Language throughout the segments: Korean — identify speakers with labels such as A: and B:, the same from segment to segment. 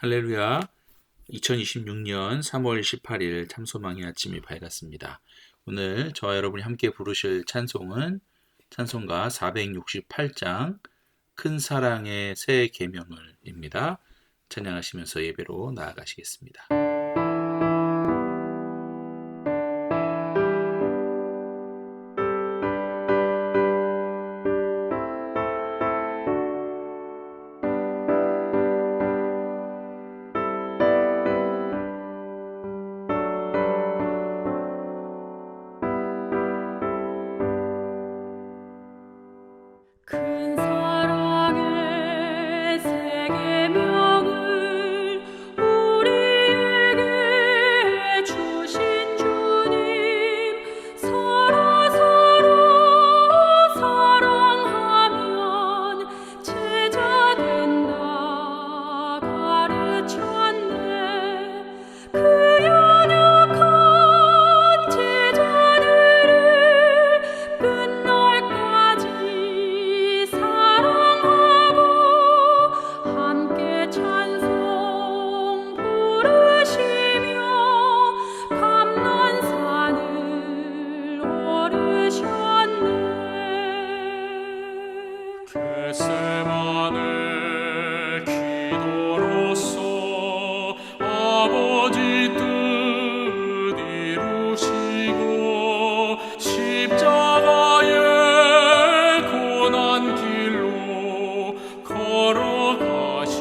A: 할렐루야. 2026년 3월 18일 참소망의 아침이 밝았습니다. 오늘 저와 여러분이 함께 부르실 찬송은 찬송가 468장 큰 사랑의 새 계명을입니다. 찬양하시면서 예배로 나아가시겠습니다.
B: 큰 사랑의 새 계명을 우리에게 주신 주님, 서로 사랑하면 제자 된다 가르쳤네. 그 연약한 제자들을 끝날까지 사랑하고 함께 찬송 부르시며 감난산을 오르셨네.
C: 겟세마네 기도로써 아버지 뜻 이루시고 십자가의 고난 길로 걸어가신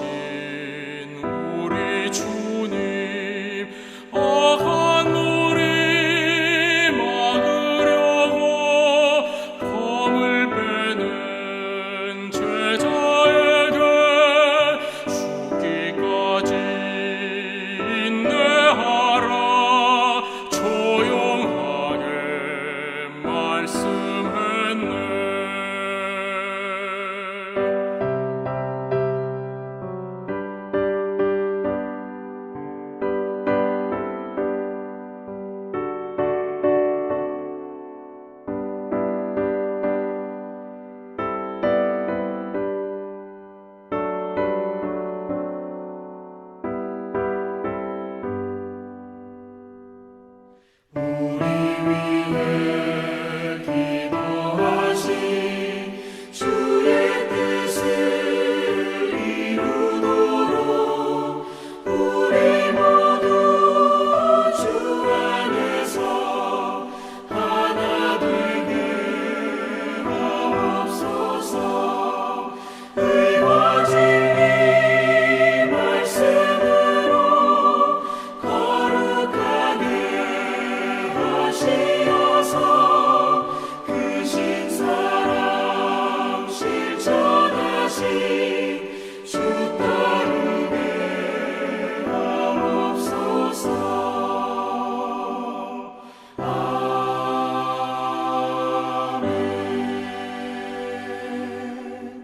C: 우리 주님, 악한 우리 막으려고 검을 빼는 제자에게 죽기까지 인내하라 조용하게 말씀했네. 우리 위해 기도하신 주의 뜻을 이루도록 우리 모두 주 안에서 하나 되게 하옵소서. 의와 진리 말씀으로 거룩하게 하시어서 그 신사랑 실천하신 주 따르게 하옵소서. 아멘.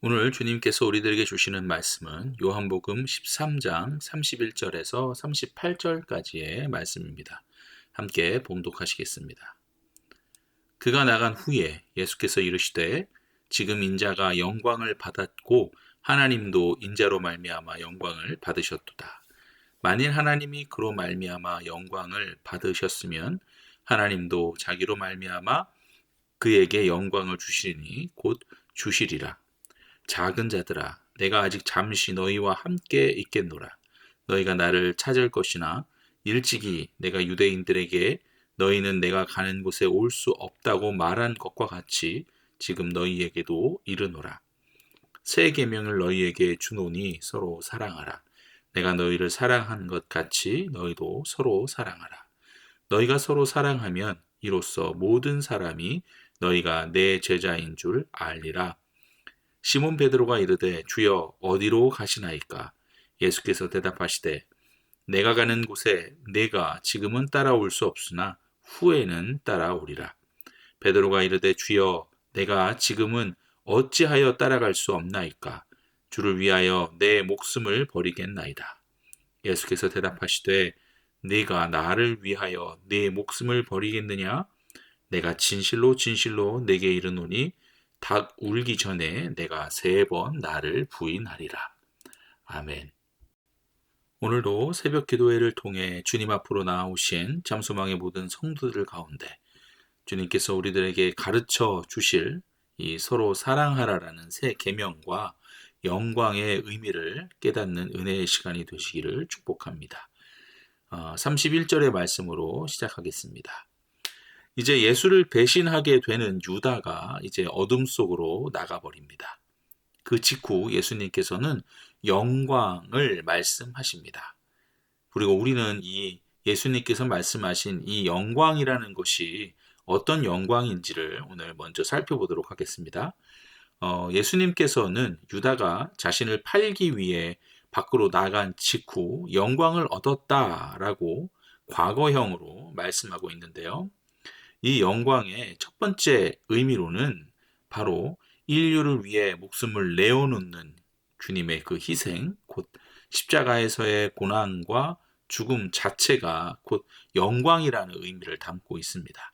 A: 오늘 주님께서 우리들에게 주시는 말씀은 요한복음 13장 31절에서 38절까지의 말씀입니다. 함께 봉독하시겠습니다. 그가 나간 후에 예수께서 이르시되 지금 인자가 영광을 받았고 하나님도 인자로 말미암아 영광을 받으셨도다. 만일 하나님이 그로 말미암아 영광을 받으셨으면 하나님도 자기로 말미암아 그에게 영광을 주시리니 곧 주시리라. 작은 자들아, 내가 아직 잠시 너희와 함께 있겠노라. 너희가 나를 찾을 것이나 일찍이 내가 유대인들에게 너희는 내가 가는 곳에 올 수 없다고 말한 것과 같이 지금 너희에게도 이르노라. 새 계명을 너희에게 주노니 서로 사랑하라. 내가 너희를 사랑한 것 같이 너희도 서로 사랑하라. 너희가 서로 사랑하면 이로써 모든 사람이 너희가 내 제자인 줄 알리라. 시몬 베드로가 이르되 주여 어디로 가시나이까? 예수께서 대답하시되 내가 가는 곳에 내가 지금은 따라올 수 없으나 후에는 따라오리라. 베드로가 이르되 주여 내가 지금은 어찌하여 따라갈 수 없나이까? 주를 위하여 내 목숨을 버리겠나이다. 예수께서 대답하시되 네가 나를 위하여 네 목숨을 버리겠느냐? 내가 진실로 진실로 내게 이르노니 닭 울기 전에 내가 3번 나를 부인하리라. 아멘. 오늘도 새벽 기도회를 통해 주님 앞으로 나아오신 잠수망의 모든 성도들 가운데 주님께서 우리들에게 가르쳐 주실 이 서로 사랑하라라는 새 계명과 영광의 의미를 깨닫는 은혜의 시간이 되시기를 축복합니다. 31절의 말씀으로 시작하겠습니다. 이제 예수를 배신하게 되는 유다가 이제 어둠 속으로 나가버립니다. 그 직후 예수님께서는 영광을 말씀하십니다. 그리고 우리는 이 예수님께서 말씀하신 이 영광이라는 것이 어떤 영광인지를 오늘 먼저 살펴보도록 하겠습니다. 예수님께서는 유다가 자신을 팔기 위해 밖으로 나간 직후 영광을 얻었다라고 과거형으로 말씀하고 있는데요. 이 영광의 첫 번째 의미로는 바로 인류를 위해 목숨을 내어놓는 주님의 그 희생, 곧 십자가에서의 고난과 죽음 자체가 곧 영광이라는 의미를 담고 있습니다.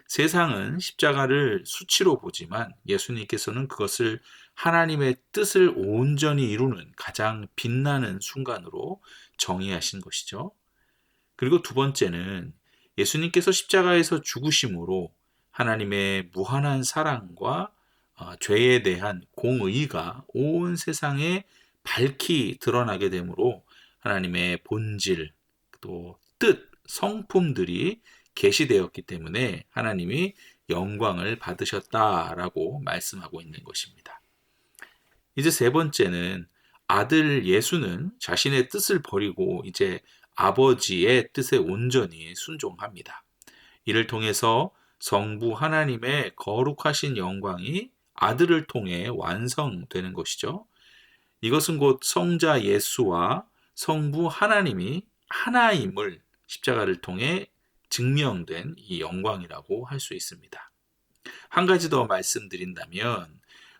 A: 세상은 십자가를 수치로 보지만 예수님께서는 그것을 하나님의 뜻을 온전히 이루는 가장 빛나는 순간으로 정의하신 것이죠. 그리고 두 번째는 예수님께서 십자가에서 죽으심으로 하나님의 무한한 사랑과 죄에 대한 공의가 온 세상에 밝히 드러나게 되므로 하나님의 본질, 또 뜻, 성품들이 계시되었기 때문에 하나님이 영광을 받으셨다라고 말씀하고 있는 것입니다. 이제 세 번째는 아들 예수는 자신의 뜻을 버리고 이제 아버지의 뜻에 온전히 순종합니다. 이를 통해서 성부 하나님의 거룩하신 영광이 아들을 통해 완성되는 것이죠. 이것은 곧 성자 예수와 성부 하나님이 하나임을 십자가를 통해 증명된 이 영광이라고 할 수 있습니다. 한 가지 더 말씀드린다면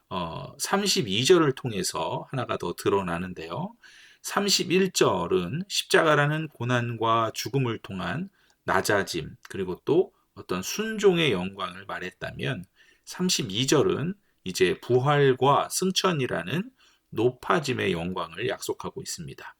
A: 32절을 통해서 하나가 더 드러나는데요. 31절은 십자가라는 고난과 죽음을 통한 낮아짐, 그리고 또 어떤 순종의 영광을 말했다면 32절은 이제 부활과 승천이라는 높아짐의 영광을 약속하고 있습니다.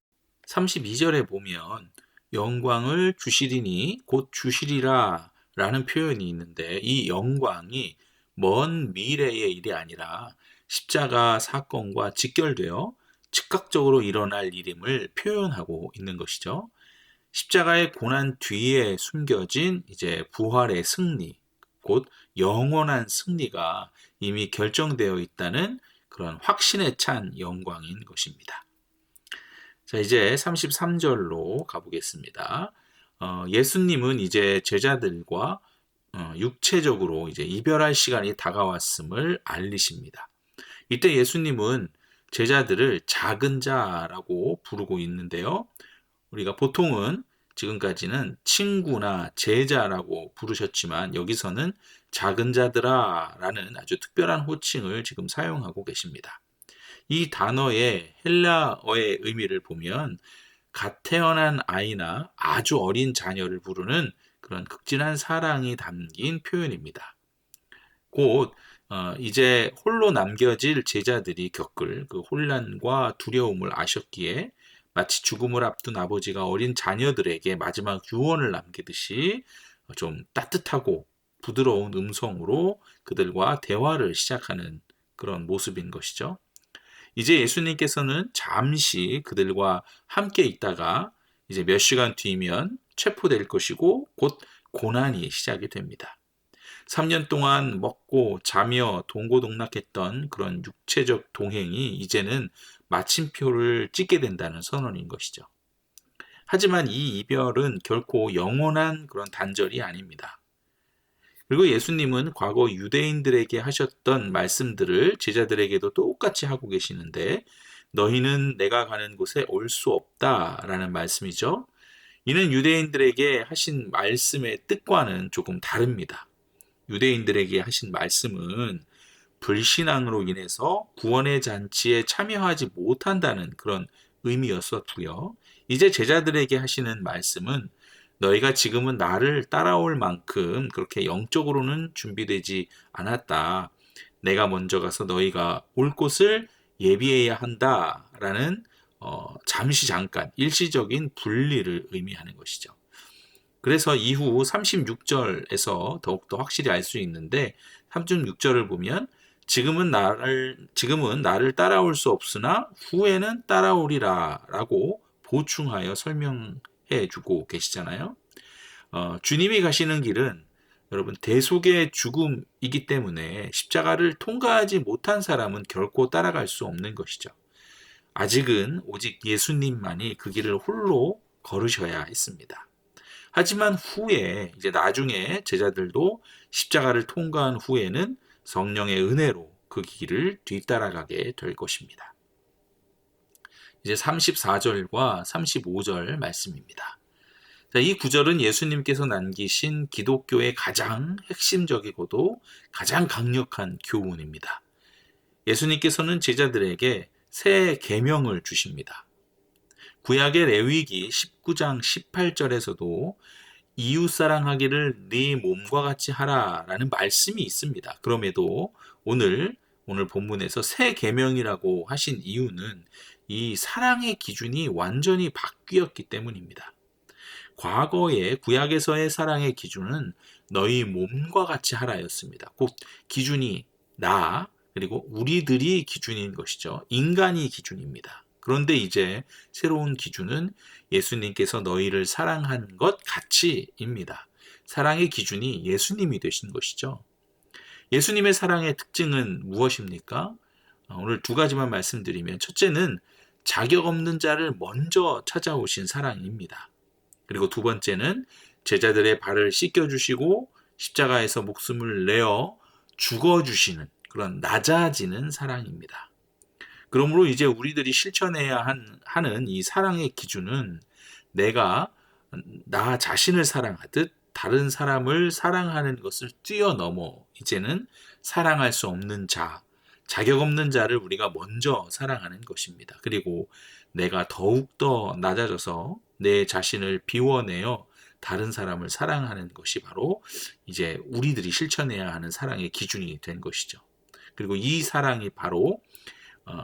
A: 32절에 보면 영광을 주시리니 곧 주시리라 라는 표현이 있는데 이 영광이 먼 미래의 일이 아니라 십자가 사건과 직결되어 즉각적으로 일어날 일임을 표현하고 있는 것이죠. 십자가의 고난 뒤에 숨겨진 이제 부활의 승리, 곧 영원한 승리가 이미 결정되어 있다는 그런 확신에 찬 영광인 것입니다. 자, 이제 33절로 가보겠습니다. 예수님은 이제 제자들과 육체적으로 이제 이별할 시간이 다가왔음을 알리십니다. 이때 예수님은 제자들을 작은 자라고 부르고 있는데요. 우리가 보통은 지금까지는 친구나 제자라고 부르셨지만 여기서는 작은 자들아 라는 아주 특별한 호칭을 지금 사용하고 계십니다. 이 단어의 헬라어의 의미를 보면 갓 태어난 아이나 아주 어린 자녀를 부르는 그런 극진한 사랑이 담긴 표현입니다. 곧 이제 홀로 남겨질 제자들이 겪을 그 혼란과 두려움을 아셨기에 마치 죽음을 앞둔 아버지가 어린 자녀들에게 마지막 유언을 남기듯이 좀 따뜻하고 부드러운 음성으로 그들과 대화를 시작하는 그런 모습인 것이죠. 이제 예수님께서는 잠시 그들과 함께 있다가 이제 몇 시간 뒤면 체포될 것이고 곧 고난이 시작이 됩니다. 3년 동안 먹고 자며 동고동락했던 그런 육체적 동행이 이제는 마침표를 찍게 된다는 선언인 것이죠. 하지만 이 이별은 결코 영원한 그런 단절이 아닙니다. 그리고 예수님은 과거 유대인들에게 하셨던 말씀들을 제자들에게도 똑같이 하고 계시는데 너희는 내가 가는 곳에 올 수 없다라는 말씀이죠. 이는 유대인들에게 하신 말씀의 뜻과는 조금 다릅니다. 유대인들에게 하신 말씀은 불신앙으로 인해서 구원의 잔치에 참여하지 못한다는 그런 의미였었고요. 이제 제자들에게 하시는 말씀은 너희가 지금은 나를 따라올 만큼 그렇게 영적으로는 준비되지 않았다. 내가 먼저 가서 너희가 올 곳을 예비해야 한다라는 잠시 잠깐 일시적인 분리를 의미하는 것이죠. 그래서 이후 36절에서 더욱더 확실히 알 수 있는데 36절을 보면 지금은 나를 따라올 수 없으나 후에는 따라오리라 라고 보충하여 설명해 주고 계시잖아요. 주님이 가시는 길은 여러분 대속의 죽음이기 때문에 십자가를 통과하지 못한 사람은 결코 따라갈 수 없는 것이죠. 아직은 오직 예수님만이 그 길을 홀로 걸으셔야 했습니다. 하지만 후에 이제 나중에 제자들도 십자가를 통과한 후에는 성령의 은혜로 그 길을 뒤따라가게 될 것입니다. 이제 34절과 35절 말씀입니다. 자, 이 구절은 예수님께서 남기신 기독교의 가장 핵심적이고도 가장 강력한 교훈입니다. 예수님께서는 제자들에게 새 계명을 주십니다. 구약의 레위기 19장 18절에서도 이웃사랑하기를 네 몸과 같이 하라라는 말씀이 있습니다. 그럼에도 오늘 본문에서 새 계명이라고 하신 이유는 이 사랑의 기준이 완전히 바뀌었기 때문입니다. 과거의 구약에서의 사랑의 기준은 너희 몸과 같이 하라였습니다. 곧 기준이 나 그리고 우리들이 기준인 것이죠. 인간이 기준입니다. 그런데 이제 새로운 기준은 예수님께서 너희를 사랑한 것 같이입니다. 사랑의 기준이 예수님이 되신 것이죠. 예수님의 사랑의 특징은 무엇입니까? 오늘 두 가지만 말씀드리면 첫째는 자격 없는 자를 먼저 찾아오신 사랑입니다. 그리고 두 번째는 제자들의 발을 씻겨주시고 십자가에서 목숨을 내어 죽어주시는 그런 낮아지는 사랑입니다. 그러므로 이제 우리들이 실천해야 하는 이 사랑의 기준은 내가 나 자신을 사랑하듯 다른 사람을 사랑하는 것을 뛰어넘어 이제는 사랑할 수 없는 자, 자격 없는 자를 우리가 먼저 사랑하는 것입니다. 그리고 내가 더욱더 낮아져서 내 자신을 비워내어 다른 사람을 사랑하는 것이 바로 이제 우리들이 실천해야 하는 사랑의 기준이 된 것이죠. 그리고 이 사랑이 바로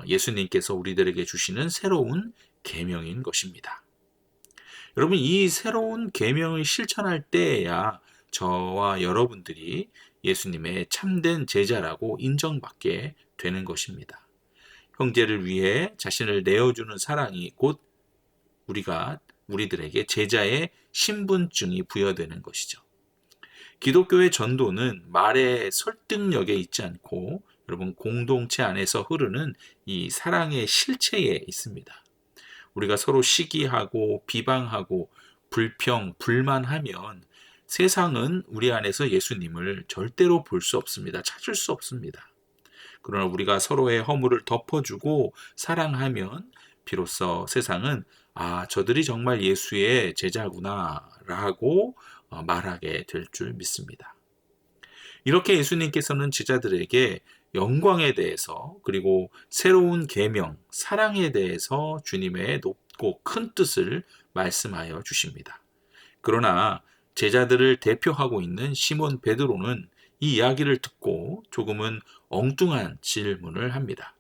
A: 예수님께서 우리들에게 주시는 새로운 계명인 것입니다. 여러분, 이 새로운 계명을 실천할 때에야 저와 여러분들이 예수님의 참된 제자라고 인정받게 되는 것입니다. 형제를 위해 자신을 내어주는 사랑이 곧 우리들에게 제자의 신분증이 부여되는 것이죠. 기독교의 전도는 말의 설득력에 있지 않고 여러분 공동체 안에서 흐르는 이 사랑의 실체에 있습니다. 우리가 서로 시기하고 비방하고 불평, 불만하면 세상은 우리 안에서 예수님을 절대로 볼 수 없습니다. 찾을 수 없습니다. 그러나 우리가 서로의 허물을 덮어주고 사랑하면 비로소 세상은 저들이 정말 예수의 제자구나 라고 말하게 될 줄 믿습니다. 이렇게 예수님께서는 제자들에게 영광에 대해서 그리고 새로운 계명, 사랑에 대해서 주님의 높고 큰 뜻을 말씀하여 주십니다. 그러나 제자들을 대표하고 있는 시몬 베드로는 이 이야기를 듣고 조금은 엉뚱한 질문을 합니다.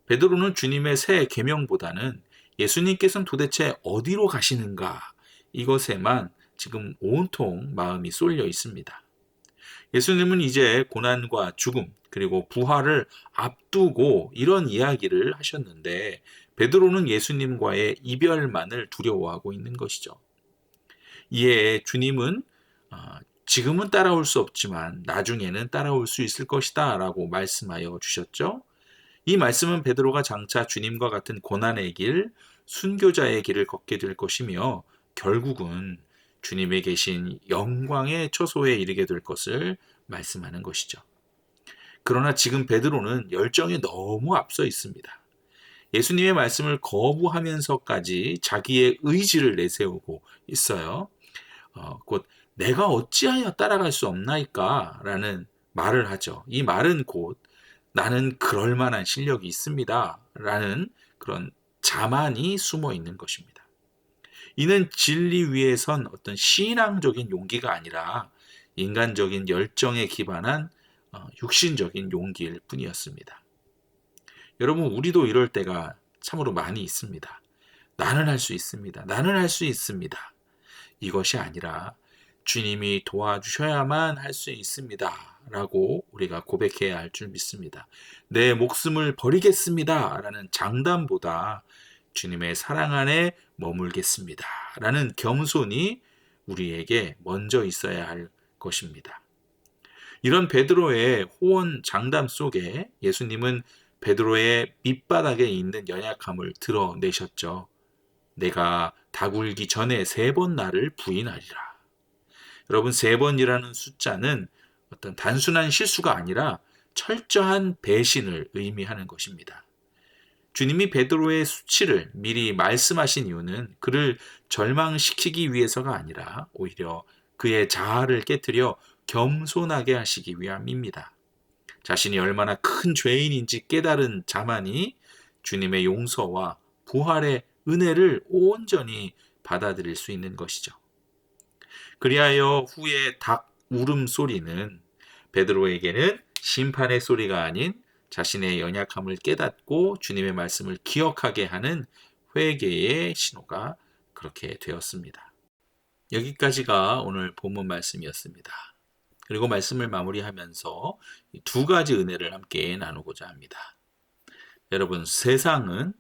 A: 베드로는 주님의 새 계명보다는 예수님께서는 도대체 어디로 가시는가 이것에만 지금 온통 마음이 쏠려 있습니다. 예수님은 이제 고난과 죽음 그리고 부활을 앞두고 이런 이야기를 하셨는데 베드로는 예수님과의 이별만을 두려워하고 있는 것이죠. 이에 주님은 지금은 따라올 수 없지만 나중에는 따라올 수 있을 것이다 라고 말씀하여 주셨죠. 이 말씀은 베드로가 장차 주님과 같은 고난의 길, 순교자의 길을 걷게 될 것이며 결국은 주님에 계신 영광의 처소에 이르게 될 것을 말씀하는 것이죠. 그러나 지금 베드로는 열정에 너무 앞서 있습니다. 예수님의 말씀을 거부하면서까지 자기의 의지를 내세우고 있어요. 곧 내가 어찌하여 따라갈 수 없나이까 라는 말을 하죠. 이 말은 곧 나는 그럴 만한 실력이 있습니다 라는 그런 자만이 숨어 있는 것입니다. 이는 진리 위에 선 어떤 신앙적인 용기가 아니라 인간적인 열정에 기반한 육신적인 용기일 뿐이었습니다. 여러분, 우리도 이럴 때가 참으로 많이 있습니다. 나는 할 수 있습니다. 나는 할 수 있습니다. 이것이 아니라 주님이 도와주셔야만 할 수 있습니다. 라고 우리가 고백해야 할 줄 믿습니다. 내 목숨을 버리겠습니다. 라는 장담보다 주님의 사랑 안에 머물겠습니다. 라는 겸손이 우리에게 먼저 있어야 할 것입니다. 이런 베드로의 호언 장담 속에 예수님은 베드로의 밑바닥에 있는 연약함을 드러내셨죠. 내가 다굴기 전에 3번 나를 부인하리라. 여러분, 3번이라는 숫자는 어떤 단순한 실수가 아니라 철저한 배신을 의미하는 것입니다. 주님이 베드로의 수치를 미리 말씀하신 이유는 그를 절망시키기 위해서가 아니라 오히려 그의 자아를 깨뜨려 겸손하게 하시기 위함입니다. 자신이 얼마나 큰 죄인인지 깨달은 자만이 주님의 용서와 부활의 은혜를 온전히 받아들일 수 있는 것이죠. 그리하여 후에 닭 울음소리는 베드로에게는 심판의 소리가 아닌 자신의 연약함을 깨닫고 주님의 말씀을 기억하게 하는 회개의 신호가 그렇게 되었습니다. 여기까지가 오늘 본문 말씀이었습니다. 그리고 말씀을 마무리하면서 2가지 은혜를 함께 나누고자 합니다. 여러분, 세상은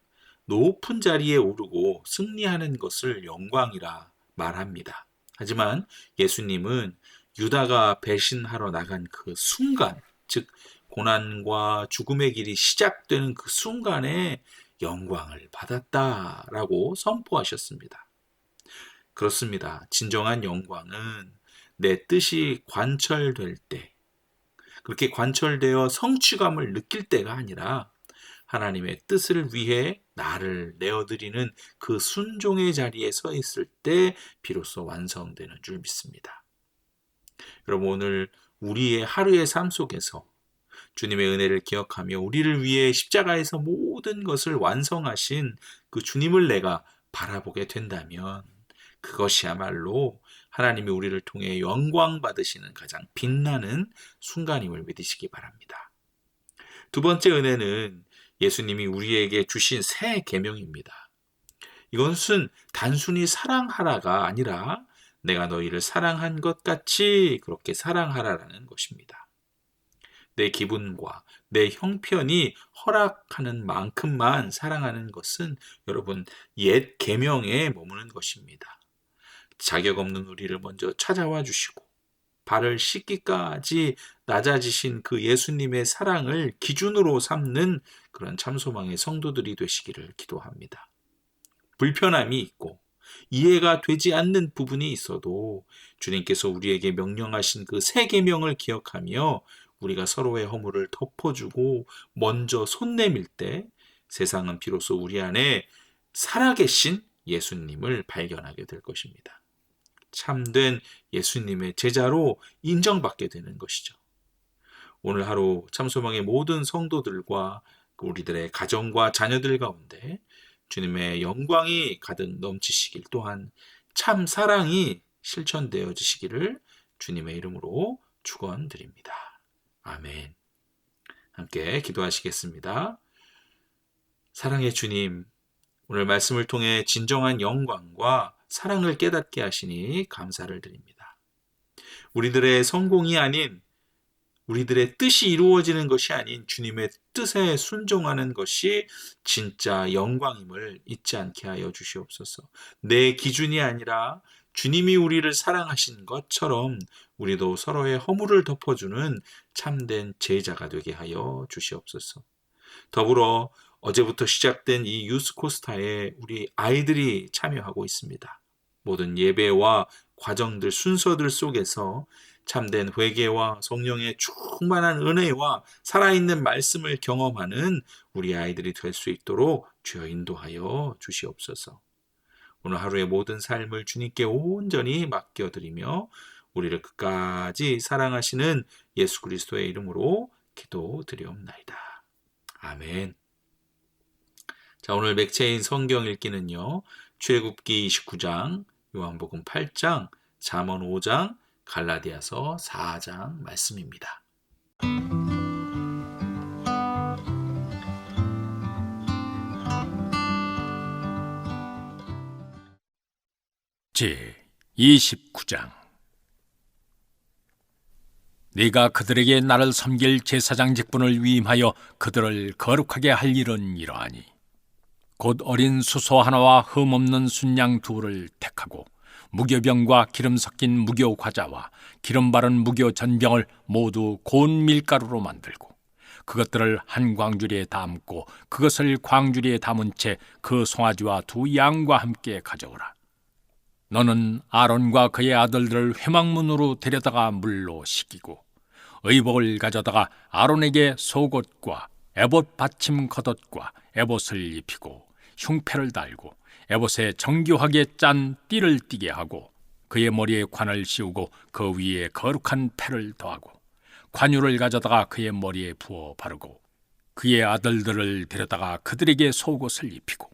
A: 높은 자리에 오르고 승리하는 것을 영광이라 말합니다. 하지만 예수님은 유다가 배신하러 나간 그 순간, 즉 고난과 죽음의 길이 시작되는 그 순간에 영광을 받았다라고 선포하셨습니다. 그렇습니다. 진정한 영광은 내 뜻이 관철될 때, 그렇게 관철되어 성취감을 느낄 때가 아니라 하나님의 뜻을 위해 나를 내어드리는 그 순종의 자리에 서 있을 때 비로소 완성되는 줄 믿습니다. 여러분, 오늘 우리의 하루의 삶 속에서 주님의 은혜를 기억하며 우리를 위해 십자가에서 모든 것을 완성하신 그 주님을 내가 바라보게 된다면 그것이야말로 하나님이 우리를 통해 영광 받으시는 가장 빛나는 순간임을 믿으시기 바랍니다. 2번째 은혜는 예수님이 우리에게 주신 새 계명입니다. 이것은 단순히 사랑하라가 아니라 내가 너희를 사랑한 것 같이 그렇게 사랑하라라는 것입니다. 내 기분과 내 형편이 허락하는 만큼만 사랑하는 것은 여러분 옛 계명에 머무는 것입니다. 자격 없는 우리를 먼저 찾아와 주시고 발을 씻기까지 낮아지신 그 예수님의 사랑을 기준으로 삼는 그런 참소망의 성도들이 되시기를 기도합니다. 불편함이 있고 이해가 되지 않는 부분이 있어도 주님께서 우리에게 명령하신 그 새 계명을 기억하며 우리가 서로의 허물을 덮어주고 먼저 손 내밀 때 세상은 비로소 우리 안에 살아계신 예수님을 발견하게 될 것입니다. 참된 예수님의 제자로 인정받게 되는 것이죠. 오늘 하루 참소망의 모든 성도들과 우리들의 가정과 자녀들 가운데 주님의 영광이 가득 넘치시길, 또한 참 사랑이 실천되어지시기를 주님의 이름으로 축원드립니다. 아멘. 함께 기도하시겠습니다. 사랑의 주님, 오늘 말씀을 통해 진정한 영광과 사랑을 깨닫게 하시니 감사를 드립니다. 우리들의 성공이 아닌, 우리들의 뜻이 이루어지는 것이 아닌 주님의 뜻에 순종하는 것이 진짜 영광임을 잊지 않게 하여 주시옵소서. 내 기준이 아니라 주님이 우리를 사랑하신 것처럼 우리도 서로의 허물을 덮어주는 참된 제자가 되게 하여 주시옵소서. 더불어 어제부터 시작된 이 유스코스타에 우리 아이들이 참여하고 있습니다. 모든 예배와 과정들, 순서들 속에서 참된 회개와 성령의 충만한 은혜와 살아있는 말씀을 경험하는 우리 아이들이 될 수 있도록 주여 인도하여 주시옵소서. 오늘 하루의 모든 삶을 주님께 온전히 맡겨드리며 우리를 끝까지 사랑하시는 예수 그리스도의 이름으로 기도드리옵나이다. 아멘. 자, 오늘 맥체인 성경 읽기는요, 출애굽기 29장, 요한복음 8장, 잠언 5장, 갈라디아서 4장 말씀입니다.
D: 제 29장. 네가 그들에게 나를 섬길 제사장 직분을 위임하여 그들을 거룩하게 할 일은 이러하니, 곧 어린 수소 하나와 흠없는 순양 둘을 택하고 무교병과 기름 섞인 무교 과자와 기름 바른 무교 전병을 모두 고운 밀가루로 만들고 그것들을 한 광주리에 담고 그것을 광주리에 담은 채 그 송아지와 두 양과 함께 가져오라. 너는 아론과 그의 아들들을 회막문으로 데려다가 물로 씻기고 의복을 가져다가 아론에게 속옷과 에봇 받침 겉옷과 에봇을 입히고 흉패를 달고 에봇에 정교하게 짠 띠를 띠게 하고 그의 머리에 관을 씌우고 그 위에 거룩한 패를 더하고 관유를 가져다가 그의 머리에 부어 바르고 그의 아들들을 데려다가 그들에게 속옷을 입히고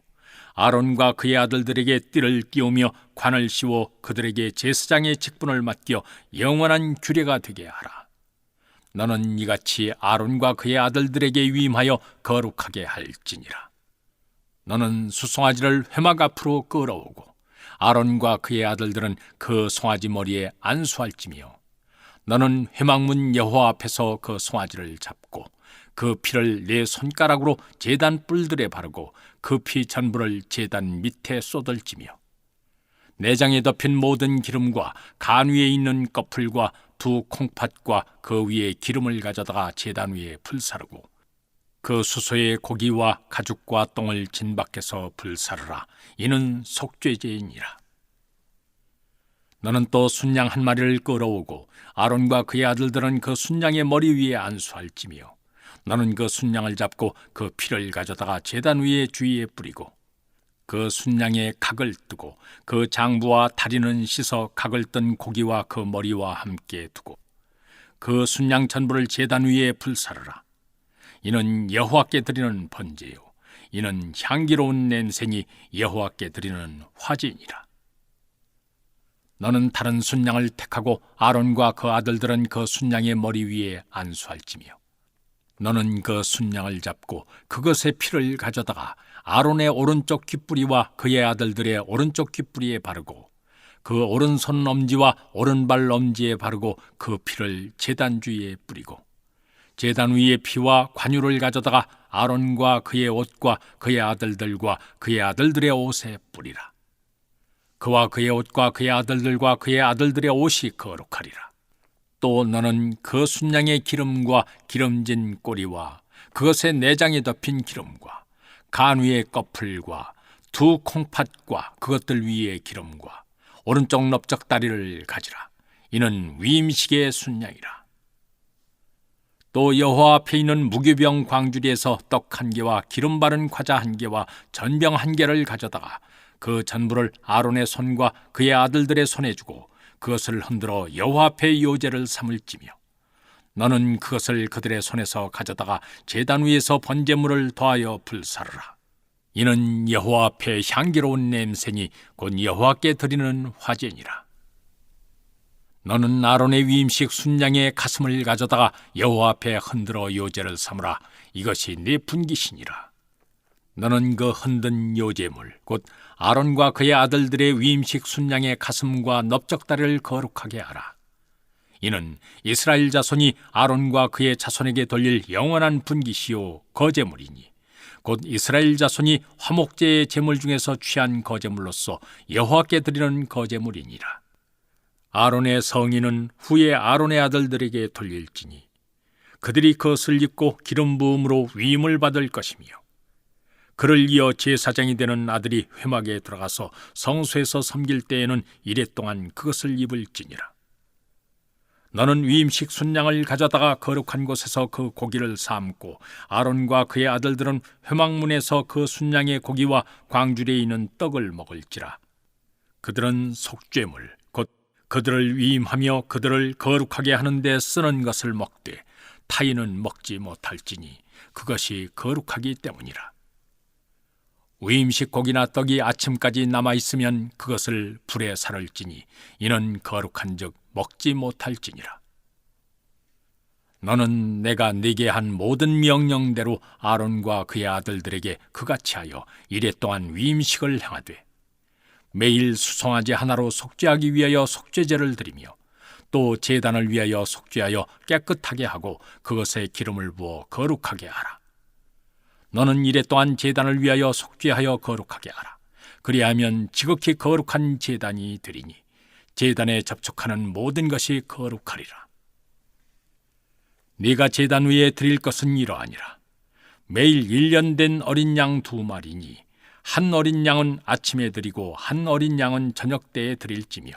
D: 아론과 그의 아들들에게 띠를 띄우며 관을 씌워 그들에게 제사장의 직분을 맡겨 영원한 규례가 되게 하라. 너는 이같이 아론과 그의 아들들에게 위임하여 거룩하게 할지니라. 너는 수송아지를 회막 앞으로 끌어오고 아론과 그의 아들들은 그 송아지 머리에 안수할지며 너는 회막문 여호와 앞에서 그 송아지를 잡고 그 피를 네 손가락으로 제단 뿔들에 바르고 그 피 전부를 제단 밑에 쏟을지며 내장에 덮인 모든 기름과 간 위에 있는 꺼풀과 두 콩팥과 그 위에 기름을 가져다가 제단 위에 불사르고 그 수소의 고기와 가죽과 똥을 진 밖에서 불사르라. 이는 속죄제이니라. 너는 또 순양 한 마리를 끌어오고 아론과 그의 아들들은 그 순양의 머리 위에 안수할지며 너는 그 순양을 잡고 그 피를 가져다가 제단 위에 주위에 뿌리고 그 순양의 각을 뜨고 그 장부와 다리는 씻어 각을 뜬 고기와 그 머리와 함께 두고 그 순양 전부를 제단 위에 불사르라. 이는 여호와께 드리는 번제요 이는 향기로운 냄새니 여호와께 드리는 화제니라. 너는 다른 순양을 택하고 아론과 그 아들들은 그 순양의 머리 위에 안수할지며 너는 그 순양을 잡고 그것의 피를 가져다가 아론의 오른쪽 귓뿌리와 그의 아들들의 오른쪽 귓뿌리에 바르고 그 오른손 엄지와 오른발 엄지에 바르고 그 피를 제단 주위에 뿌리고 제단 위에 피와 관유를 가져다가 아론과 그의 옷과 그의 아들들과 그의 아들들의 옷에 뿌리라. 그와 그의 옷과 그의 아들들과 그의 아들들의 옷이 거룩하리라. 또 너는 그 순양의 기름과 기름진 꼬리와 그것의 내장에 덮인 기름과 간 위의 꺼풀과 두 콩팥과 그것들 위의 기름과 오른쪽 넓적 다리를 가지라. 이는 위임식의 순양이라. 또 여호와 앞에 있는 무교병 광주리에서 떡 한 개와 기름 바른 과자 한 개와 전병 한 개를 가져다가 그 전부를 아론의 손과 그의 아들들의 손에 주고 그것을 흔들어 여호와 앞에 요제를 삼을지며 너는 그것을 그들의 손에서 가져다가 제단 위에서 번제물을 더하여 불사르라. 이는 여호와 앞에 향기로운 냄새니 곧 여호와께 드리는 화제니라. 너는 아론의 위임식 순양의 가슴을 가져다가 여호와 앞에 흔들어 요제를 삼으라. 이것이 네 분깃이니라. 너는 그 흔든 요제물 곧 아론과 그의 아들들의 위임식 순양의 가슴과 넓적다리를 거룩하게 하라. 이는 이스라엘 자손이 아론과 그의 자손에게 돌릴 영원한 분깃이요 거제물이니 곧 이스라엘 자손이 화목제의 제물 중에서 취한 거제물로서 여호와께 드리는 거제물이니라. 아론의 성인은 후에 아론의 아들들에게 돌릴지니 그들이 그것을 입고 기름 부음으로 위임을 받을 것이며 그를 이어 제사장이 되는 아들이 회막에 들어가서 성소에서 섬길 때에는 이레 동안 그것을 입을지니라. 너는 위임식 순양을 가져다가 거룩한 곳에서 그 고기를 삶고 아론과 그의 아들들은 회막문에서 그 순양의 고기와 광주리에 있는 떡을 먹을지라. 그들은 속죄물 곧 그들을 위임하며 그들을 거룩하게 하는 데 쓰는 것을 먹되 타인은 먹지 못할지니 그것이 거룩하기 때문이라. 위임식 고기나 떡이 아침까지 남아있으면 그것을 불에 살을지니 이는 거룩한즉 먹지 못할지니라. 너는 내가 네게 한 모든 명령대로 아론과 그의 아들들에게 그같이 하여 이레 동안 위임식을 행하되 매일 수송아지 하나로 속죄하기 위하여 속죄제를 드리며 또 제단을 위하여 속죄하여 깨끗하게 하고 그것에 기름을 부어 거룩하게 하라. 너는 이레 또한 제단을 위하여 속죄하여 거룩하게 하라. 그리하면 지극히 거룩한 제단이 되리니 제단에 접촉하는 모든 것이 거룩하리라. 네가 제단 위에 드릴 것은 이러하니라. 매일 1년 된 어린 양 2마리니 한 어린 양은 아침에 드리고 한 어린 양은 저녁 때에 드릴지며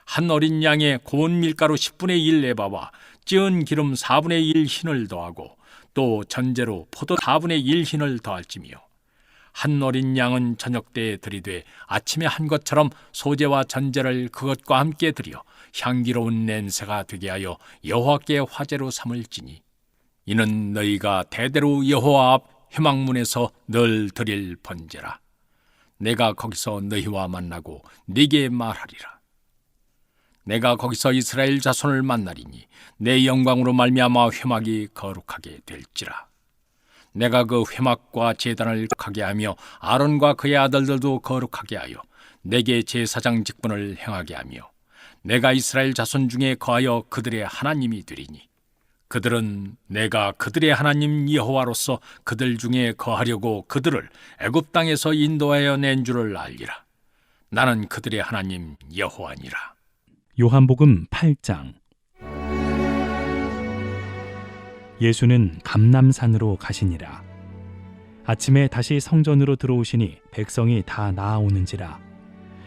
D: 한 어린 양에 고운 밀가루 10분의 1 에바와 찌은 기름 4분의 1 흰을 더하고 또 전제로 포도 4분의 1 흰을 더할지며 한 어린 양은 저녁 때에 드리되 아침에 한 것처럼 소제와 전제를 그것과 함께 드려 향기로운 냄새가 되게 하여 여호와께 화제로 삼을지니 이는 너희가 대대로 여호와 앞 회막문에서 늘 드릴 번제라. 내가 거기서 너희와 만나고 네게 말하리라. 내가 거기서 이스라엘 자손을 만나리니 내 영광으로 말미암아 회막이 거룩하게 될지라. 내가 그 회막과 제단을 거룩하게 하며 아론과 그의 아들들도 거룩하게 하여 내게 제사장 직분을 행하게 하며 내가 이스라엘 자손 중에 거하여 그들의 하나님이 되리니 그들은 내가 그들의 하나님 여호와로서 그들 중에 거하려고 그들을 애굽 땅에서 인도하여 낸 줄을 알리라. 나는 그들의 하나님 여호와니라.
E: 요한복음 8장. 예수는 감람산으로 가시니라. 아침에 다시 성전으로 들어오시니 백성이 다 나아오는지라.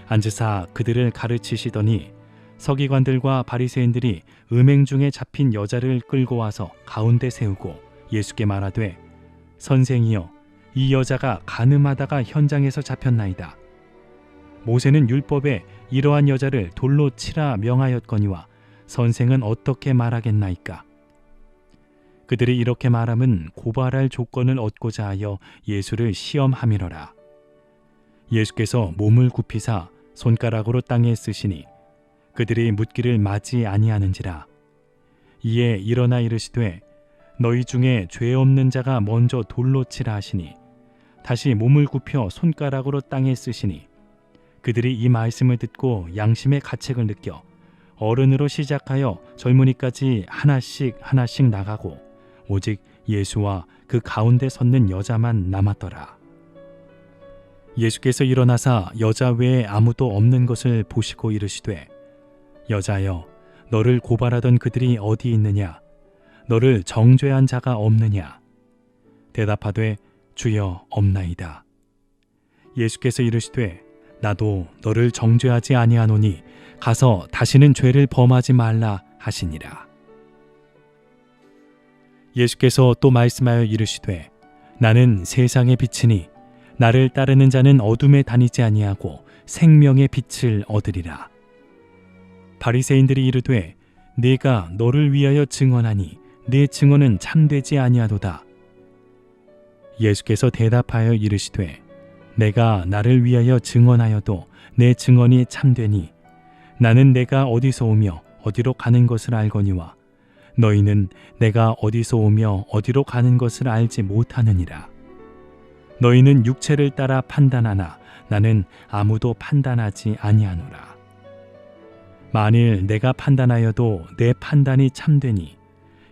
E: 앉으사 그들을 가르치시더니 서기관들과 바리새인들이 음행 중에 잡힌 여자를 끌고 와서 가운데 세우고 예수께 말하되 선생이여 이 여자가 간음하다가 현장에서 잡혔나이다. 모세는 율법에 이러한 여자를 돌로 치라 명하였거니와 선생은 어떻게 말하겠나이까? 그들이 이렇게 말함은 고발할 조건을 얻고자 하여 예수를 시험함이러라. 예수께서 몸을 굽히사 손가락으로 땅에 쓰시니 그들이 묻기를 맞지 아니하는지라. 이에 일어나 이르시되 너희 중에 죄 없는 자가 먼저 돌로 치라 하시니 다시 몸을 굽혀 손가락으로 땅에 쓰시니 그들이 이 말씀을 듣고 양심의 가책을 느껴 어른으로 시작하여 젊은이까지 하나씩 나가고 오직 예수와 그 가운데 섰는 여자만 남았더라. 예수께서 일어나사 여자 외에 아무도 없는 것을 보시고 이르시되 여자여 너를 고발하던 그들이 어디 있느냐? 너를 정죄한 자가 없느냐? 대답하되 주여 없나이다. 예수께서 이르시되 나도 너를 정죄하지 아니하노니 가서 다시는 죄를 범하지 말라 하시니라. 예수께서 또 말씀하여 이르시되 나는 세상의 빛이니 나를 따르는 자는 어둠에 다니지 아니하고 생명의 빛을 얻으리라. 바리새인들이 이르되 네가 너를 위하여 증언하니 네 증언은 참되지 아니하도다. 예수께서 대답하여 이르시되 내가 나를 위하여 증언하여도 내 증언이 참되니 나는 내가 어디서 오며 어디로 가는 것을 알거니와 너희는 내가 어디서 오며 어디로 가는 것을 알지 못하느니라. 너희는 육체를 따라 판단하나 나는 아무도 판단하지 아니하노라. 만일 내가 판단하여도 내 판단이 참되니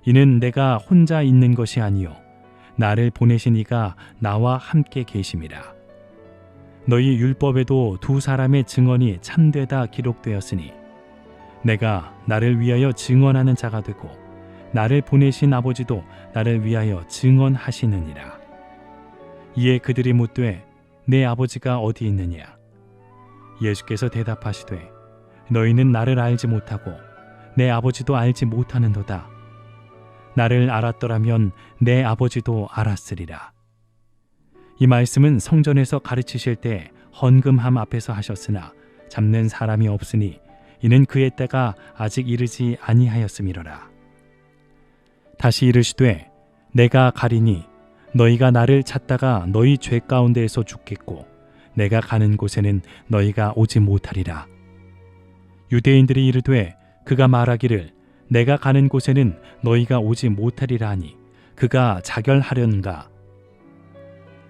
E: 이는 내가 혼자 있는 것이 아니요 나를 보내신 이가 나와 함께 계심이라. 너희 율법에도 두 사람의 증언이 참되다 기록되었으니 내가 나를 위하여 증언하는 자가 되고 나를 보내신 아버지도 나를 위하여 증언하시느니라. 이에 그들이 묻되 내 아버지가 어디 있느냐? 예수께서 대답하시되 너희는 나를 알지 못하고 내 아버지도 알지 못하는도다. 나를 알았더라면 내 아버지도 알았으리라. 이 말씀은 성전에서 가르치실 때 헌금함 앞에서 하셨으나 잡는 사람이 없으니 이는 그의 때가 아직 이르지 아니하였음이로라. 다시 이르시되 내가 가리니 너희가 나를 찾다가 너희 죄 가운데에서 죽겠고 내가 가는 곳에는 너희가 오지 못하리라. 유대인들이 이르되 그가 말하기를 내가 가는 곳에는 너희가 오지 못하리라 하니 그가 자결하려는가?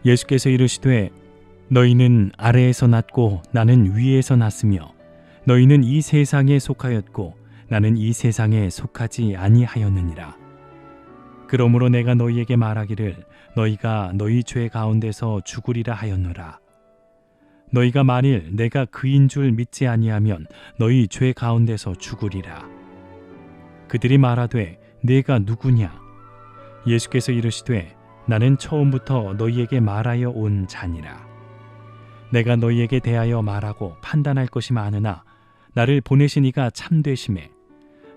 E: 예수께서 이르시되 너희는 아래에서 났고 나는 위에서 났으며 너희는 이 세상에 속하였고 나는 이 세상에 속하지 아니하였느니라. 그러므로 내가 너희에게 말하기를 너희가 너희 죄 가운데서 죽으리라 하였노라. 너희가 만일 내가 그인 줄 믿지 아니하면 너희 죄 가운데서 죽으리라. 그들이 말하되 내가 누구냐? 예수께서 이르시되 나는 처음부터 너희에게 말하여 온 자니라. 내가 너희에게 대하여 말하고 판단할 것이 많으나 나를 보내신 이가 참되심에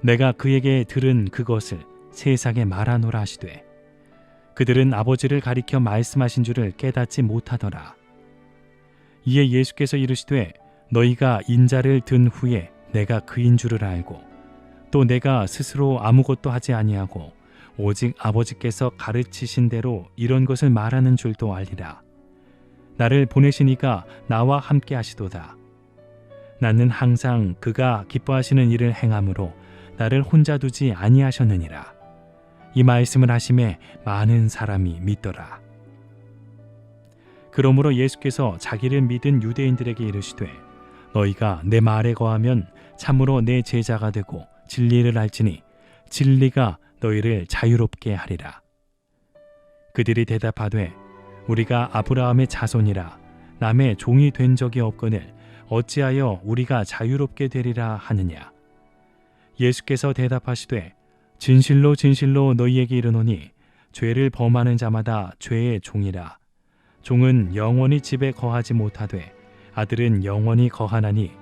E: 내가 그에게 들은 그것을 세상에 말하노라 하시되 그들은 아버지를 가리켜 말씀하신 줄을 깨닫지 못하더라. 이에 예수께서 이르시되 너희가 인자를 든 후에 내가 그인 줄을 알고 또 내가 스스로 아무것도 하지 아니하고 오직 아버지께서 가르치신 대로 이런 것을 말하는 줄도 알리라. 나를 보내신 이가 나와 함께 하시도다. 나는 항상 그가 기뻐하시는 일을 행함으로 나를 혼자 두지 아니하셨느니라. 이 말씀을 하심에 많은 사람이 믿더라. 그러므로 예수께서 자기를 믿은 유대인들에게 이르시되 너희가 내 말에 거하면 참으로 내 제자가 되고 진리를 알지니 진리가 너희를 자유롭게 하리라. 그들이 대답하되 우리가 아브라함의 자손이라 남의 종이 된 적이 없거늘 어찌하여 우리가 자유롭게 되리라 하느냐. 예수께서 대답하시되 진실로 진실로 너희에게 이르노니 죄를 범하는 자마다 죄의 종이라. 종은 영원히 집에 거하지 못하되 아들은 영원히 거하나니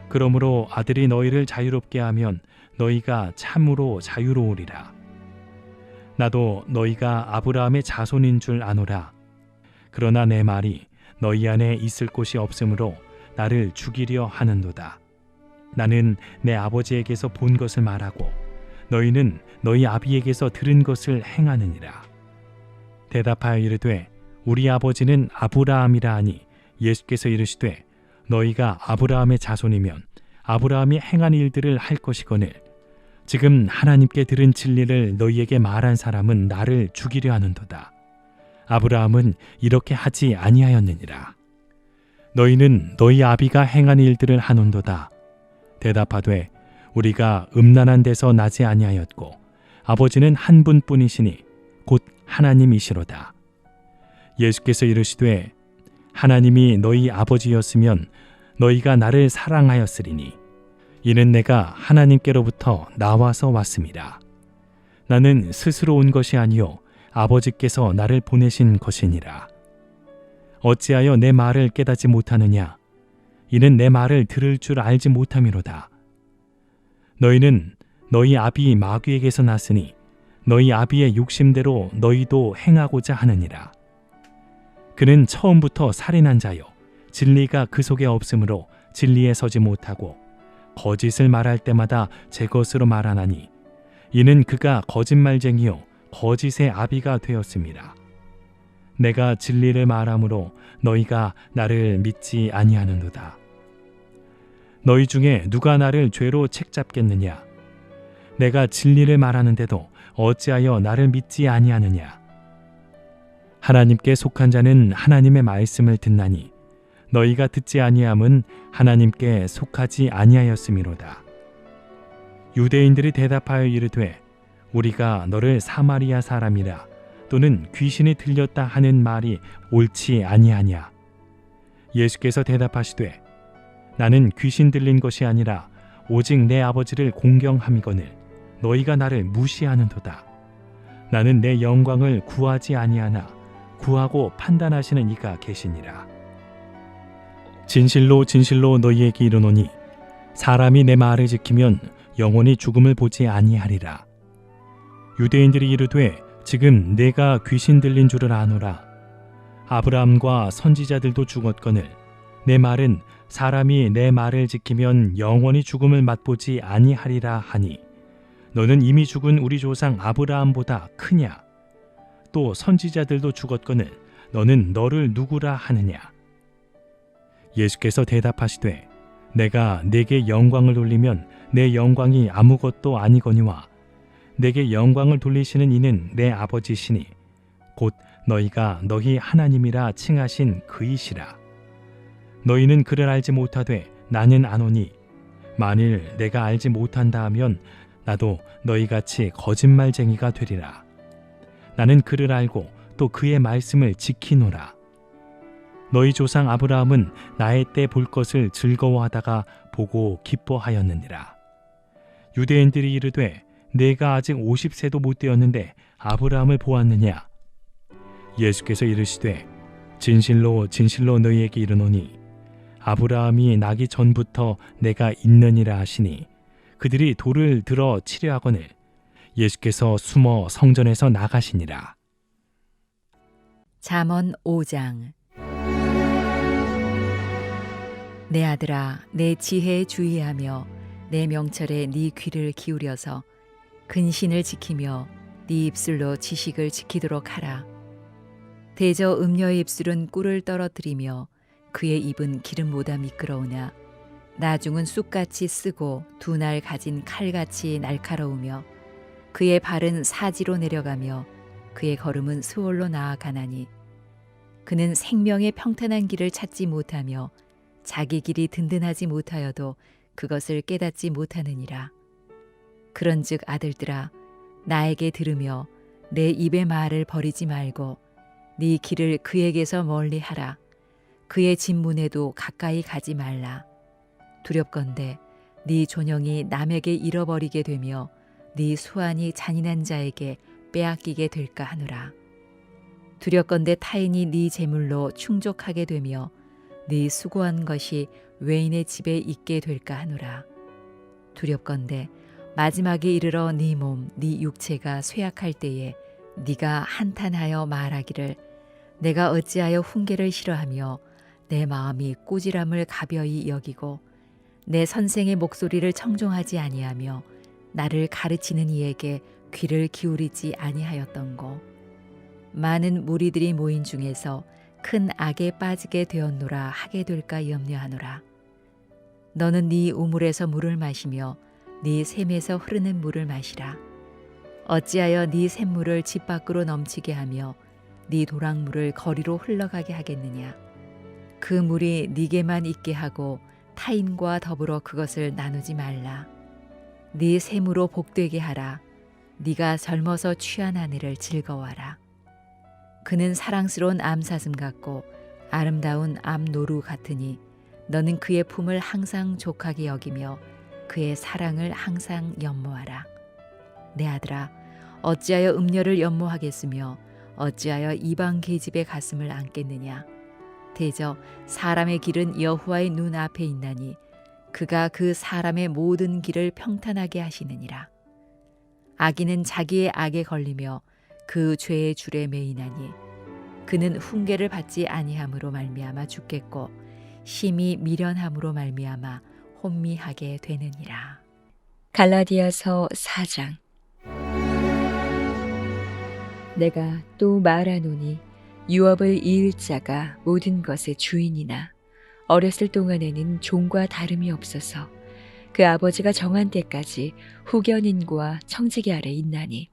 E: 그러므로 아들이 너희를 자유롭게 하면 너희가 참으로 자유로우리라. 나도 너희가 아브라함의 자손인 줄 아노라. 그러나 내 말이 너희 안에 있을 곳이 없으므로 나를 죽이려 하는도다. 나는 내 아버지에게서 본 것을 말하고 너희는 너희 아비에게서 들은 것을 행하느니라. 대답하여 이르되 우리 아버지는 아브라함이라 하니 예수께서 이르시되 너희가 아브라함의 자손이면 아브라함이 행한 일들을 할 것이거늘 지금 하나님께 들은 진리를 너희에게 말한 사람은 나를 죽이려 하는도다. 아브라함은 이렇게 하지 아니하였느니라. 너희는 너희 아비가 행한 일들을 하는도다. 대답하되 우리가 음란한 데서 나지 아니하였고 아버지는 한 분뿐이시니 곧 하나님이시로다. 예수께서 이르시되 하나님이 너희 아버지였으면 너희가 나를 사랑하였으리니 이는 내가 하나님께로부터 나와서 왔습니다. 나는 스스로 온 것이 아니요 아버지께서 나를 보내신 것이니라. 어찌하여 내 말을 깨닫지 못하느냐? 이는 내 말을 들을 줄 알지 못함이로다. 너희는 너희 아비 마귀에게서 났으니 너희 아비의 욕심대로 너희도 행하고자 하느니라. 그는 처음부터 살인한 자요 진리가 그 속에 없으므로 진리에 서지 못하고 거짓을 말할 때마다 제 것으로 말하나니 이는 그가 거짓말쟁이요 거짓의 아비가 되었습니다. 내가 진리를 말함으로 너희가 나를 믿지 아니하는도다. 너희 중에 누가 나를 죄로 책잡겠느냐? 내가 진리를 말하는데도 어찌하여 나를 믿지 아니하느냐? 하나님께 속한 자는 하나님의 말씀을 듣나니 너희가 듣지 아니함은 하나님께 속하지 아니하였음이로다. 유대인들이 대답하여 이르되 우리가 너를 사마리아 사람이라 또는 귀신이 들렸다 하는 말이 옳지 아니하냐? 예수께서 대답하시되 나는 귀신 들린 것이 아니라 오직 내 아버지를 공경함이거늘 너희가 나를 무시하는도다. 나는 내 영광을 구하지 아니하나 구하고 판단하시는 이가 계시니라. 진실로 진실로 너희에게 이르노니 사람이 내 말을 지키면 영원히 죽음을 보지 아니하리라. 유대인들이 이르되 지금 내가 귀신 들린 줄을 아노라. 아브라함과 선지자들도 죽었거늘 내 말은 사람이 내 말을 지키면 영원히 죽음을 맛보지 아니하리라 하니 너는 이미 죽은 우리 조상 아브라함보다 크냐? 또 선지자들도 죽었거늘 너는 너를 누구라 하느냐? 예수께서 대답하시되 내가 내게 영광을 돌리면 내 영광이 아무것도 아니거니와 내게 영광을 돌리시는 이는 내 아버지시니 곧 너희가 너희 하나님이라 칭하신 그이시라. 너희는 그를 알지 못하되 나는 아노니 만일 내가 알지 못한다 하면 나도 너희같이 거짓말쟁이가 되리라. 나는 그를 알고 또 그의 말씀을 지키노라. 너희 조상 아브라함은 나의 때 볼 것을 즐거워하다가 보고 기뻐하였느니라. 유대인들이 이르되 내가 아직 50세도 못 되었는데 아브라함을 보았느냐? 예수께서 이르시되 진실로 진실로 너희에게 이르노니 아브라함이 나기 전부터 내가 있느니라 하시니 그들이 돌을 들어 치려 하거늘 예수께서 숨어 성전에서 나가시니라.
F: 잠언 5장. 내 아들아, 내 지혜에 주의하며 내 명철에 네 귀를 기울여서 근신을 지키며 네 입술로 지식을 지키도록 하라. 대저 음녀의 입술은 꿀을 떨어뜨리며 그의 입은 기름보다 미끄러우나 나중은 쑥같이 쓰고 두 날 가진 칼같이 날카로우며 그의 발은 사지로 내려가며 그의 걸음은 수월로 나아가나니 그는 생명의 평탄한 길을 찾지 못하며 자기 길이 든든하지 못하여도 그것을 깨닫지 못하느니라. 그런즉 아들들아, 나에게 들으며 내 입의 말을 버리지 말고 네 길을 그에게서 멀리하라. 그의 진문에도 가까이 가지 말라. 두렵건대 네 존영이 남에게 잃어버리게 되며 네 수완이 잔인한 자에게 빼앗기게 될까 하노라. 두렵건대 타인이 네 재물로 충족하게 되며 네 수고한 것이 외인의 집에 있게 될까 하노라. 두렵건대 마지막에 이르러 네 몸, 네 육체가 쇠약할 때에 네가 한탄하여 말하기를 내가 어찌하여 훈계를 싫어하며 내 마음이 꾸지람을 가벼이 여기고 내 선생의 목소리를 청종하지 아니하며 나를 가르치는 이에게 귀를 기울이지 아니하였던고. 많은 무리들이 모인 중에서 큰 악에 빠지게 되었노라 하게 될까 염려하노라. 너는 네 우물에서 물을 마시며 네 샘에서 흐르는 물을 마시라. 어찌하여 네 샘물을 집 밖으로 넘치게 하며 네 도랑물을 거리로 흘러가게 하겠느냐. 그 물이 네게만 있게 하고 타인과 더불어 그것을 나누지 말라. 네 샘으로 복되게 하라. 네가 젊어서 취한 아내를 즐거워하라. 그는 사랑스러운 암사슴 같고 아름다운 암노루 같으니 너는 그의 품을 항상 족하게 여기며 그의 사랑을 항상 연모하라. 내 아들아, 어찌하여 음녀를 연모하겠으며 어찌하여 이방 계집의 가슴을 안겠느냐. 대저 사람의 길은 여호와의 눈 앞에 있나니 그가 그 사람의 모든 길을 평탄하게 하시느니라. 악인은 자기의 악에 걸리며 그 죄의 줄에 매이나니 그는 훈계를 받지 아니함으로 말미암아 죽겠고 심히 미련함으로 말미암아 혼미하게 되느니라.
G: 갈라디아서 4장. 내가 또 말하노니 유업을 이을 자가 모든 것의 주인이나 어렸을 동안에는 종과 다름이 없어서 그 아버지가 정한 때까지 후견인과 청지기 아래 있나니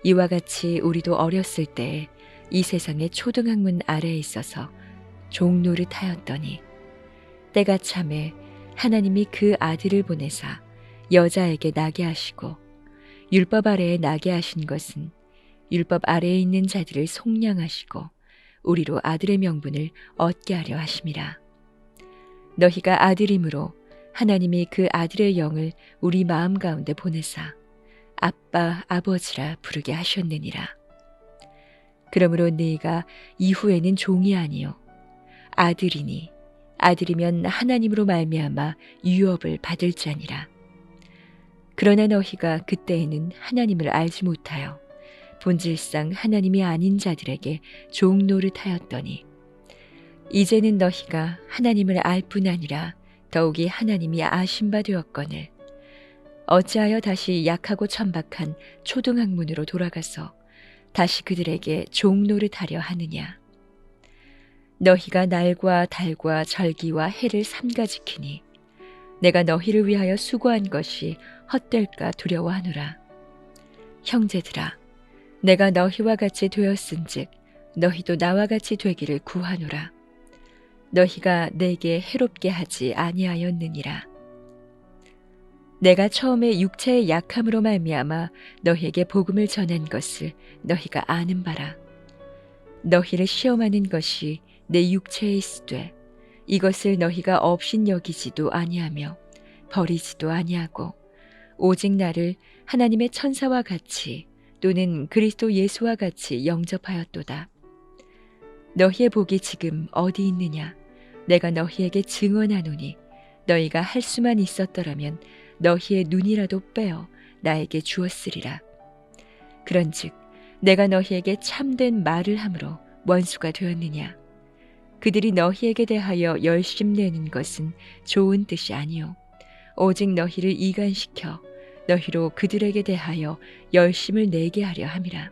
G: 이와 같이 우리도 어렸을 때 이 세상의 초등학문 아래에 있어서 종 노릇하였더니 때가 참에 하나님이 그 아들을 보내사 여자에게 나게 하시고 율법 아래에 나게 하신 것은 율법 아래에 있는 자들을 속량하시고 우리로 아들의 명분을 얻게 하려 하심이라. 너희가 아들이므로 하나님이 그 아들의 영을 우리 마음 가운데 보내사 아빠 아버지라 부르게 하셨느니라. 그러므로 너희가 이후에는 종이 아니요 아들이니 아들이면 하나님으로 말미암아 유업을 받을 자니라. 그러나 너희가 그때에는 하나님을 알지 못하여 본질상 하나님이 아닌 자들에게 종 노릇하였더니 이제는 너희가 하나님을 알 뿐 아니라 더욱이 하나님이 아신 바 되었거늘 어찌하여 다시 약하고 천박한 초등학문으로 돌아가서 다시 그들에게 종 노릇하려 하느냐. 너희가 날과 달과 절기와 해를 삼가 지키니 내가 너희를 위하여 수고한 것이 헛될까 두려워하노라. 형제들아, 내가 너희와 같이 되었은즉 너희도 나와 같이 되기를 구하노라. 너희가 내게 해롭게 하지 아니하였느니라. 내가 처음에 육체의 약함으로 말미암아 너희에게 복음을 전한 것을 너희가 아는 바라. 너희를 시험하는 것이 내 육체에 있으되 이것을 너희가 업신 여기지도 아니하며 버리지도 아니하고 오직 나를 하나님의 천사와 같이 또는 그리스도 예수와 같이 영접하였도다. 너희의 복이 지금 어디 있느냐? 내가 너희에게 증언하노니 너희가 할 수만 있었더라면 너희의 눈이라도 빼어 나에게 주었으리라. 그런즉 내가 너희에게 참된 말을 함으로 원수가 되었느냐? 그들이 너희에게 대하여 열심내는 것은 좋은 뜻이 아니요 오직 너희를 이간시켜 너희로 그들에게 대하여 열심을 내게 하려 함이라.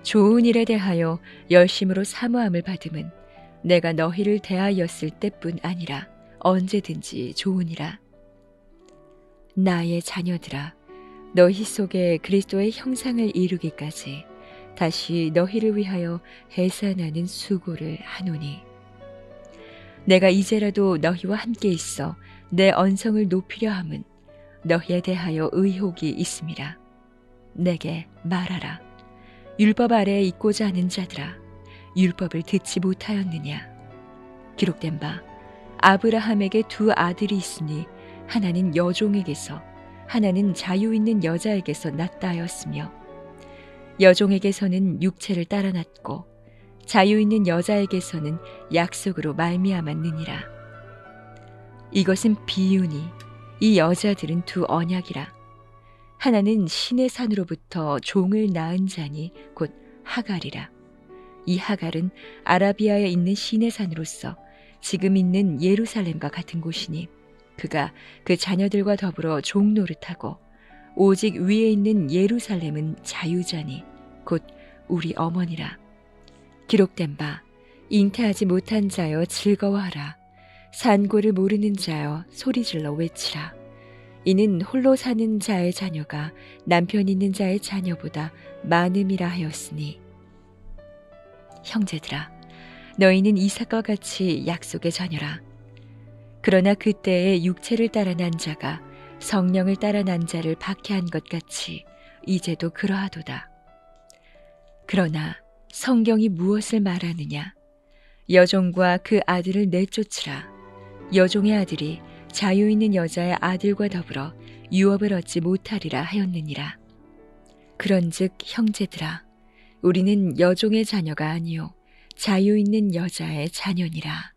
G: 좋은 일에 대하여 열심으로 사모함을 받음은 내가 너희를 대하였을 때뿐 아니라 언제든지 좋으니라. 나의 자녀들아, 너희 속에 그리스도의 형상을 이루기까지 다시 너희를 위하여 해산하는 수고를 하노니 내가 이제라도 너희와 함께 있어 내 언성을 높이려 함은 너희에 대하여 의혹이 있음이라. 내게 말하라. 율법 아래에 있고자 하는 자들아, 율법을 듣지 못하였느냐? 기록된 바 아브라함에게 두 아들이 있으니 하나는 여종에게서 하나는 자유 있는 여자에게서 났다 하였으며 여종에게서는 육체를 따라 났고 자유 있는 여자에게서는 약속으로 말미암았느니라. 이것은 비유니 이 여자들은 두 언약이라. 하나는 신의 산으로부터 종을 낳은 자니 곧 하갈이라. 이 하갈은 아라비아에 있는 신의 산으로서 지금 있는 예루살렘과 같은 곳이니 그가 그 자녀들과 더불어 종 노릇하고 오직 위에 있는 예루살렘은 자유자니 곧 우리 어머니라. 기록된 바 잉태하지 못한 자여 즐거워하라. 산고를 모르는 자여 소리질러 외치라. 이는 홀로 사는 자의 자녀가 남편 있는 자의 자녀보다 많음이라 하였으니 형제들아, 너희는 이삭과 같이 약속의 자녀라. 그러나 그때에 육체를 따라 난 자가 성령을 따라 난 자를 박해한 것 같이 이제도 그러하도다. 그러나 성경이 무엇을 말하느냐? 여종과 그 아들을 내쫓으라. 여종의 아들이 자유 있는 여자의 아들과 더불어 유업을 얻지 못하리라 하였느니라. 그런즉 형제들아, 우리는 여종의 자녀가 아니요 자유 있는 여자의 자녀니라.